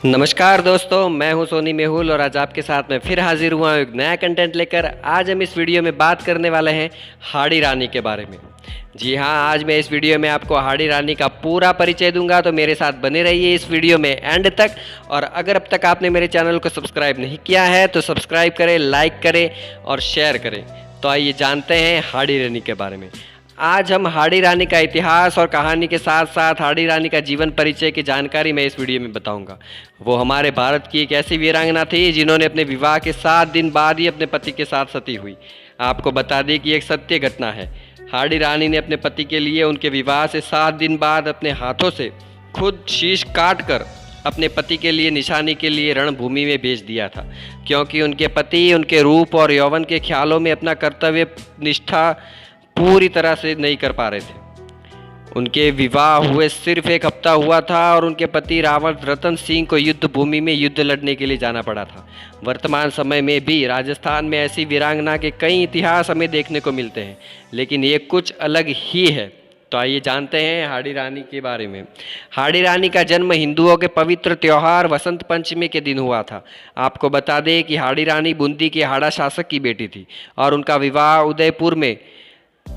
नमस्कार दोस्तों, मैं हूं सोनी मेहुल और आज आपके साथ मैं फिर हाजिर हुआ हूं एक नया कंटेंट लेकर। आज हम इस वीडियो में बात करने वाले हैं हाड़ी रानी के बारे में। जी हां, आज मैं इस वीडियो में आपको हाड़ी रानी का पूरा परिचय दूंगा, तो मेरे साथ बने रहिए इस वीडियो में एंड तक। और अगर अब तक आपने मेरे चैनल को सब्सक्राइब नहीं किया है तो सब्सक्राइब करें, लाइक करें और शेयर करें। तो आइए जानते हैं हाड़ी रानी के बारे में। आज हम हाड़ी रानी का इतिहास और कहानी के साथ साथ हाड़ी रानी का जीवन परिचय की जानकारी मैं इस वीडियो में बताऊंगा। वो हमारे भारत की एक ऐसी वीरांगना थी जिन्होंने अपने विवाह के 7 दिन बाद ही अपने पति के साथ सती हुई। आपको बता दें कि एक सत्य घटना है। हाड़ी रानी ने अपने पति के लिए उनके विवाह से 7 दिन बाद अपने हाथों से खुद शीश काट कर अपने पति के लिए निशानी के लिए रणभूमि में भेज दिया था, क्योंकि उनके पति उनके रूप और यौवन के ख्यालों में अपना कर्तव्य निष्ठा पूरी तरह से नहीं कर पा रहे थे। उनके विवाह हुए सिर्फ एक हफ्ता हुआ था और उनके पति रावण रतन सिंह को युद्ध भूमि में युद्ध लड़ने के लिए जाना पड़ा था। वर्तमान समय में भी राजस्थान में ऐसी वीरांगना के कई इतिहास हमें देखने को मिलते हैं, लेकिन ये कुछ अलग ही है। तो आइए जानते हैं हाड़ी रानी के बारे में। हाड़ी रानी का जन्म हिंदुओं के पवित्र त्योहार वसंत पंचमी के दिन हुआ था। आपको बता दें कि हाड़ी रानी बूंदी के हाड़ा शासक की बेटी थी और उनका विवाह उदयपुर में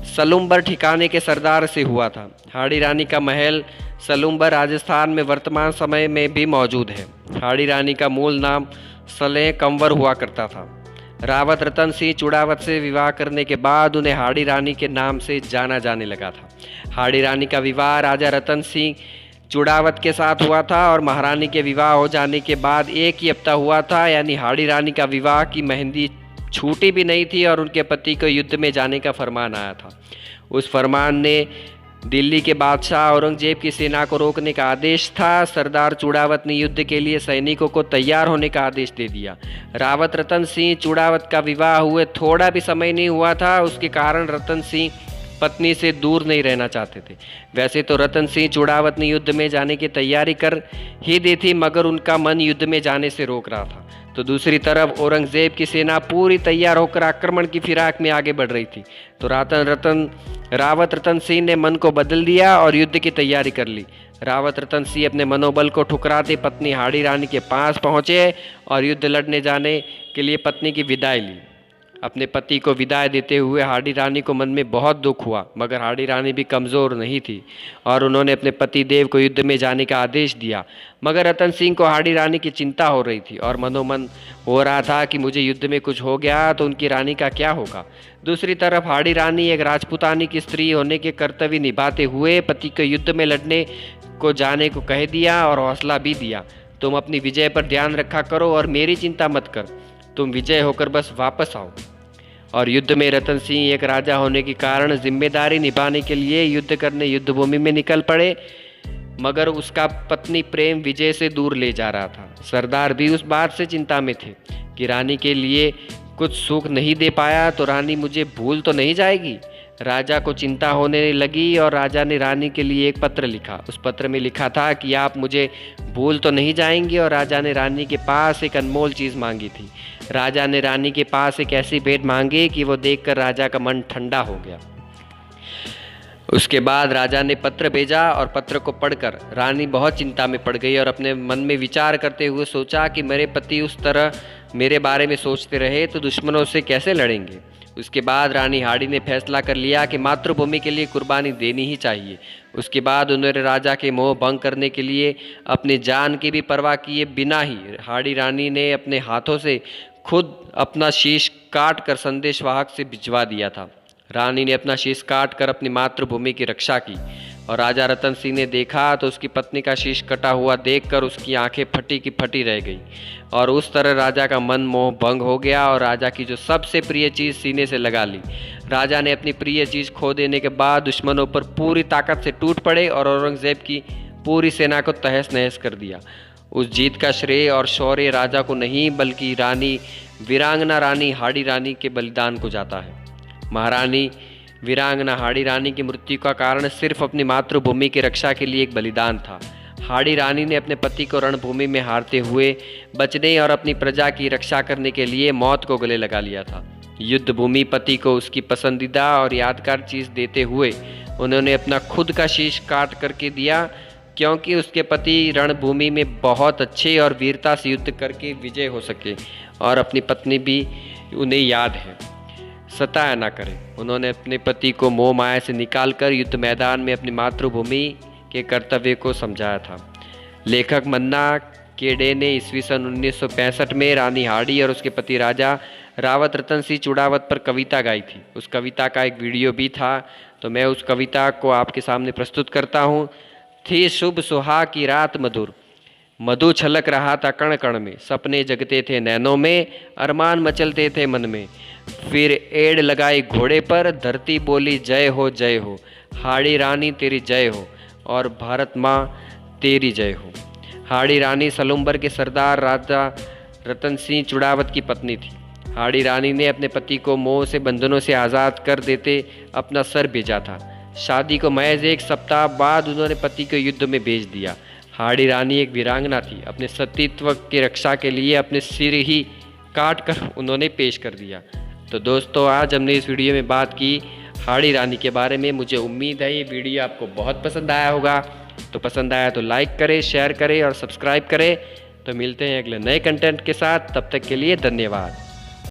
सलुम्बर ठिकाने के सरदार से हुआ था। हाड़ी रानी का महल सलुम्बर राजस्थान में वर्तमान समय में भी मौजूद है। हाड़ी रानी का मूल नाम सलेह कंवर हुआ करता था। रावत रतन सिंह चुड़ावत से विवाह करने के बाद उन्हें हाड़ी रानी के नाम से जाना जाने लगा था। हाड़ी रानी का विवाह राजा रतन सिंह चुड़ावत के साथ हुआ था और महारानी के विवाह हो जाने के बाद एक ही हफ्ता हुआ था, यानी हाड़ी रानी का विवाह की मेहंदी छूटी भी नहीं थी और उनके पति को युद्ध में जाने का फरमान आया था। उस फरमान ने दिल्ली के बादशाह औरंगजेब की सेना को रोकने का आदेश था। सरदार चुड़ावत ने युद्ध के लिए सैनिकों को तैयार होने का आदेश दे दिया। रावत रतन सिंह चुड़ावत का विवाह हुए थोड़ा भी समय नहीं हुआ था, उसके कारण रतन सिंह पत्नी से दूर नहीं रहना चाहते थे। वैसे तो रतन सिंह चुड़ावत ने युद्ध में जाने की तैयारी कर ही दी थी, मगर उनका मन युद्ध में जाने से रोक रहा था। तो दूसरी तरफ औरंगजेब की सेना पूरी तैयार होकर आक्रमण की फिराक में आगे बढ़ रही थी। तो रावत रतन सिंह ने मन को बदल दिया और युद्ध की तैयारी कर ली। रावत रतन सिंह अपने मनोबल को ठुकराते पत्नी हाड़ी रानी के पास पहुंचे और युद्ध लड़ने जाने के लिए पत्नी की विदाई ली। अपने पति को विदाई देते हुए हाड़ी रानी को मन में बहुत दुख हुआ, मगर हाड़ी रानी भी कमज़ोर नहीं थी और उन्होंने अपने पति देव को युद्ध में जाने का आदेश दिया। मगर रतन सिंह को हाड़ी रानी की चिंता हो रही थी और मनोमन हो रहा था कि मुझे युद्ध में कुछ हो गया तो उनकी रानी का क्या होगा। दूसरी तरफ हाड़ी रानी एक राजपूतानी की स्त्री होने के कर्तव्य निभाते हुए पति को युद्ध में लड़ने को जाने को कह दिया और हौसला भी दिया। तुम अपनी विजय पर ध्यान रखा करो और मेरी चिंता मत कर, तुम विजय होकर बस वापस आओ। और युद्ध में रतन सिंह एक राजा होने के कारण जिम्मेदारी निभाने के लिए युद्ध करने युद्ध भूमि में निकल पड़े, मगर उसका पत्नी प्रेम विजय से दूर ले जा रहा था। सरदार भी उस बात से चिंता में थे कि रानी के लिए कुछ सुख नहीं दे पाया तो रानी मुझे भूल तो नहीं जाएगी। राजा को चिंता होने लगी और राजा ने रानी के लिए एक पत्र लिखा। उस पत्र में लिखा था कि आप मुझे भूल तो नहीं जाएंगे, और राजा ने रानी के पास एक अनमोल चीज़ मांगी थी। राजा ने रानी के पास एक ऐसी भेंट मांगी कि वो देखकर राजा का मन ठंडा हो गया। उसके बाद राजा ने पत्र भेजा और पत्र को पढ़कर रानी बहुत चिंता में पड़ गई और अपने मन में विचार करते हुए सोचा कि मेरे पति उस तरह मेरे बारे में सोचते रहे तो दुश्मनों से कैसे लड़ेंगे। उसके बाद रानी हाड़ी ने फैसला कर लिया कि मातृभूमि के लिए कुर्बानी देनी ही चाहिए। उसके बाद उन्होंने राजा के मोह भंग करने के लिए अपनी जान की भी परवाह किए बिना ही हाड़ी रानी ने अपने हाथों से खुद अपना शीश काट कर संदेशवाहक से भिजवा दिया था। रानी ने अपना शीश काट कर अपनी मातृभूमि की रक्षा की और राजा रतन सिंह ने देखा तो उसकी पत्नी का शीश कटा हुआ देखकर उसकी आंखें फटी की फटी रह गई और उस तरह राजा का मन मोह भंग हो गया और राजा की जो सबसे प्रिय चीज़ सीने से लगा ली। राजा ने अपनी प्रिय चीज़ खो देने के बाद दुश्मनों पर पूरी ताकत से टूट पड़े और औरंगजेब की पूरी सेना को तहस नहस कर दिया। उस जीत का श्रेय और शौर्य राजा को नहीं बल्कि रानी वीरांगना रानी हाड़ी रानी के बलिदान को जाता है। महारानी वीरांगना हाड़ी रानी की मृत्यु का कारण सिर्फ अपनी मातृभूमि की रक्षा के लिए एक बलिदान था। हाड़ी रानी ने अपने पति को रणभूमि में हारते हुए बचने और अपनी प्रजा की रक्षा करने के लिए मौत को गले लगा लिया था। युद्ध भूमि पति को उसकी पसंदीदा और यादगार चीज़ देते हुए उन्होंने अपना खुद का शीश काट करके दिया क्योंकि उसके पति रणभूमि में बहुत अच्छे और वीरता से युद्ध करके विजय हो सके और अपनी पत्नी भी उन्हें याद है। सताया ना करें। उन्होंने अपने पति को मोह माया से निकालकर युद्ध मैदान में अपनी मातृभूमि के कर्तव्य को समझाया था। लेखक मन्ना केडे ने ईस्वी सन 1965 में रानी हाड़ी और उसके पति राजा रावत रतन सिंह चुड़ावत पर कविता गाई थी। उस कविता का एक वीडियो भी था, तो मैं उस कविता को आपके सामने प्रस्तुत करता हूँ। थी शुभ सुहाग की रात मधुर, मधु छलक रहा था कण कण में, सपने जगते थे नैनों में, अरमान मचलते थे मन में। फिर एड़ लगाई घोड़े पर, धरती बोली जय हो हाड़ी रानी तेरी जय हो और भारत माँ तेरी जय हो। हाड़ी रानी सलुम्बर के सरदार राजा रतन सिंह चुड़ावत की पत्नी थी। हाड़ी रानी ने अपने पति को मोह से बंधनों से आज़ाद कर देते अपना सर भेजा था। शादी को महज एक सप्ताह बाद उन्होंने पति को युद्ध में भेज दिया। हाड़ी रानी एक वीरांगना थी। अपने सतीत्व की रक्षा के लिए अपने सिर ही काट कर उन्होंने पेश कर दिया। तो दोस्तों, आज हमने इस वीडियो में बात की हाड़ी रानी के बारे में। मुझे उम्मीद है ये वीडियो आपको बहुत पसंद आया होगा। तो पसंद आया तो लाइक करें, शेयर करें और सब्सक्राइब करें। तो मिलते हैं अगले नए कंटेंट के साथ। तब तक के लिए धन्यवाद।